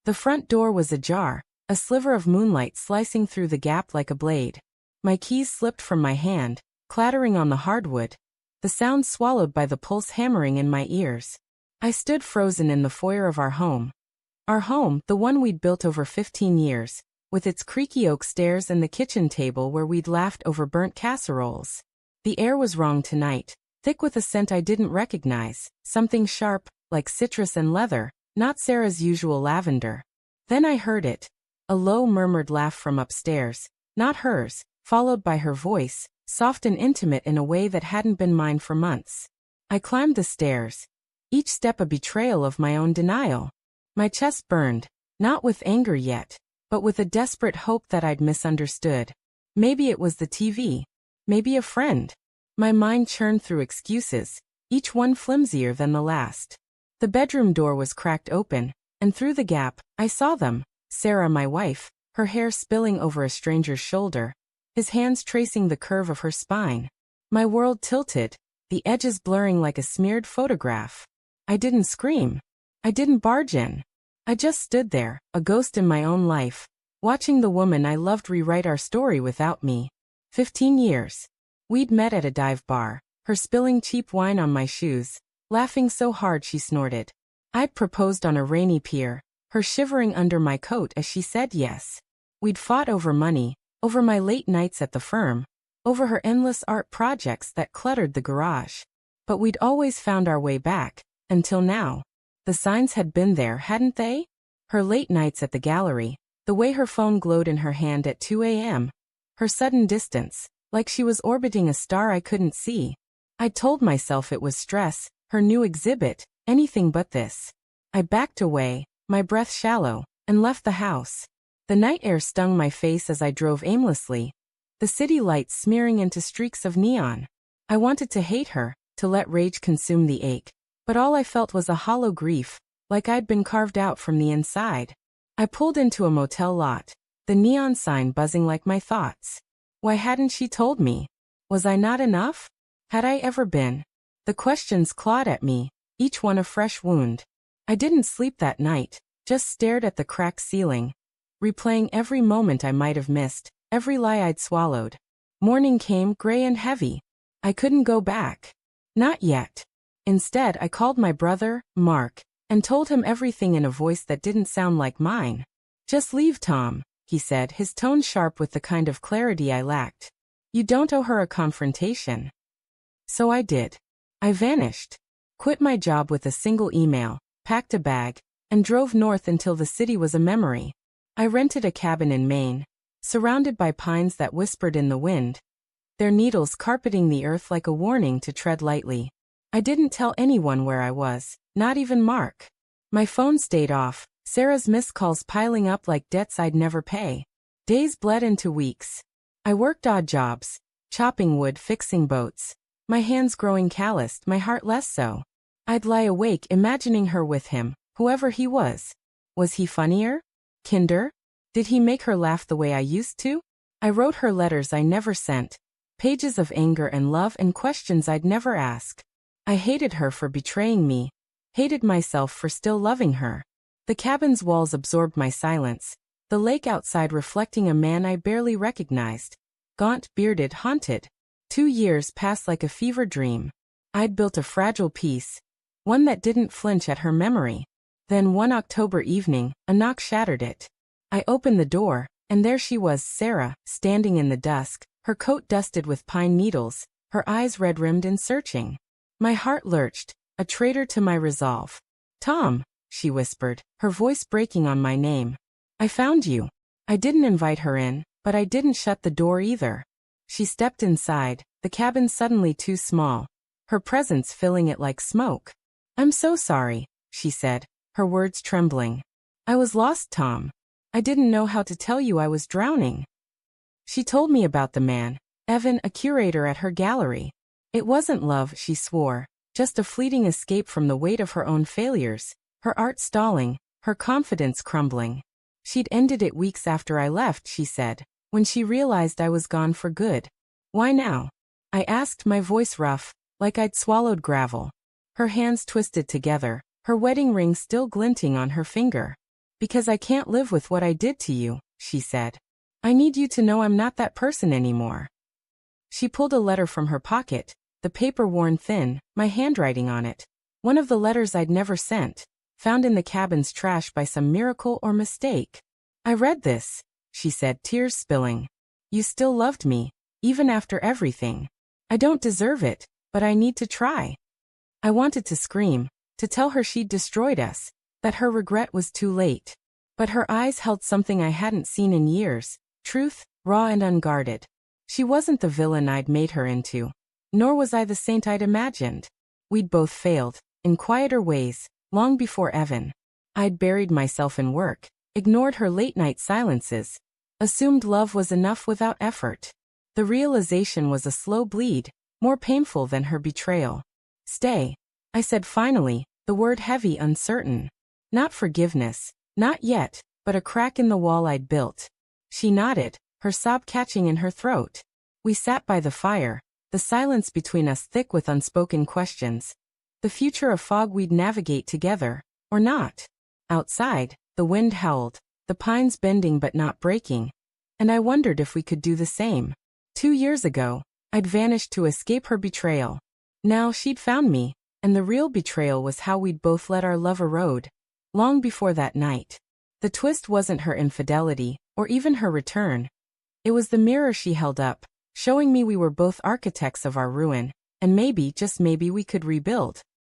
The front door was ajar, a sliver of moonlight slicing through the gap like a blade. My keys slipped from my hand, clattering on the hardwood, the sound swallowed by the pulse hammering in my ears. I stood frozen in the foyer of our home. Our home, the one we'd built over 15 years, with its creaky oak stairs and the kitchen table where we'd laughed over burnt casseroles. The air was wrong tonight, thick with a scent I didn't recognize, something sharp, like citrus and leather, not Sarah's usual lavender. Then I heard it, a low murmured laugh from upstairs, not hers, followed by her voice, soft and intimate in a way that hadn't been mine for months. I climbed the stairs, each step a betrayal of my own denial. My chest burned, not with anger yet, but with a desperate hope that I'd misunderstood. Maybe it was the TV. Maybe a friend. My mind churned through excuses, each one flimsier than the last. The bedroom door was cracked open, and through the gap, I saw them. Sarah, my wife, her hair spilling over a stranger's shoulder, his hands tracing the curve of her spine. My world tilted, the edges blurring like a smeared photograph. I didn't scream. I didn't barge in. I just stood there, a ghost in my own life, watching the woman I loved rewrite our story without me. 15 years. We'd met at a dive bar, her spilling cheap wine on my shoes, laughing so hard she snorted. I'd proposed on a rainy pier, her shivering under my coat as she said yes. We'd fought over money, over my late nights at the firm, over her endless art projects that cluttered the garage. But we'd always found our way back, until now. The signs had been there, hadn't they? Her late nights at the gallery, the way her phone glowed in her hand at 2 a.m., her sudden distance, like she was orbiting a star I couldn't see. I'd told myself it was stress, her new exhibit, anything but this. I backed away, my breath shallow, and left the house. The night air stung my face as I drove aimlessly, the city lights smearing into streaks of neon. I wanted to hate her, to let rage consume the ache. But all I felt was a hollow grief, like I'd been carved out from the inside. I pulled into a motel lot, the neon sign buzzing like my thoughts. Why hadn't she told me? Was I not enough? Had I ever been? The questions clawed at me, each one a fresh wound. I didn't sleep that night, just stared at the cracked ceiling, replaying every moment I might have missed, every lie I'd swallowed. Morning came, gray and heavy. I couldn't go back. Not yet. Instead, I called my brother, Mark, and told him everything in a voice that didn't sound like mine. Just leave, Tom, he said, his tone sharp with the kind of clarity I lacked. You don't owe her a confrontation. So I did. I vanished. Quit my job with a single email, packed a bag, and drove north until the city was a memory. I rented a cabin in Maine, surrounded by pines that whispered in the wind, their needles carpeting the earth like a warning to tread lightly. I didn't tell anyone where I was, not even Mark. My phone stayed off, Sarah's missed calls piling up like debts I'd never pay. Days bled into weeks. I worked odd jobs, chopping wood, fixing boats, my hands growing calloused, my heart less so. I'd lie awake imagining her with him, whoever he was. Was he funnier? Kinder? Did he make her laugh the way I used to? I wrote her letters I never sent, pages of anger and love and questions I'd never ask. I hated her for betraying me, hated myself for still loving her. The cabin's walls absorbed my silence, the lake outside reflecting a man I barely recognized. Gaunt, bearded, haunted. 2 years passed like a fever dream. I'd built a fragile peace, one that didn't flinch at her memory. Then one October evening, a knock shattered it. I opened the door, and there she was, Sarah, standing in the dusk, her coat dusted with pine needles, her eyes red-rimmed and searching. My heart lurched, a traitor to my resolve. Tom, she whispered, her voice breaking on my name. I found you. I didn't invite her in, but I didn't shut the door either. She stepped inside, the cabin suddenly too small, her presence filling it like smoke. I'm so sorry, she said, her words trembling. I was lost, Tom. I didn't know how to tell you I was drowning. She told me about the man, Evan, a curator at her gallery. It wasn't love, she swore, just a fleeting escape from the weight of her own failures, her art stalling, her confidence crumbling. She'd ended it weeks after I left, she said, when she realized I was gone for good. Why now? I asked, my voice rough, like I'd swallowed gravel. Her hands twisted together, her wedding ring still glinting on her finger. Because I can't live with what I did to you, she said. I need you to know I'm not that person anymore. She pulled a letter from her pocket, the paper worn thin, my handwriting on it. One of the letters I'd never sent, found in the cabin's trash by some miracle or mistake. I read this, she said, tears spilling. You still loved me, even after everything. I don't deserve it, but I need to try. I wanted to scream, to tell her she'd destroyed us, that her regret was too late. But her eyes held something I hadn't seen in years, truth, raw and unguarded. She wasn't the villain I'd made her into, nor was I the saint I'd imagined. We'd both failed, in quieter ways, long before Evan. I'd buried myself in work, ignored her late-night silences, assumed love was enough without effort. The realization was a slow bleed, more painful than her betrayal. Stay, I said finally, the word heavy, uncertain. Not forgiveness, not yet, but a crack in the wall I'd built. She nodded, her sob catching in her throat. We sat by the fire, the silence between us thick with unspoken questions. The future a fog we'd navigate together, or not. Outside, the wind howled, the pines bending but not breaking, and I wondered if we could do the same. 2 years ago, I'd vanished to escape her betrayal. Now she'd found me, and the real betrayal was how we'd both let our love erode. Long before that night. The twist wasn't her infidelity, or even her return. It was the mirror she held up, showing me we were both architects of our ruin, and maybe, just maybe, we could rebuild.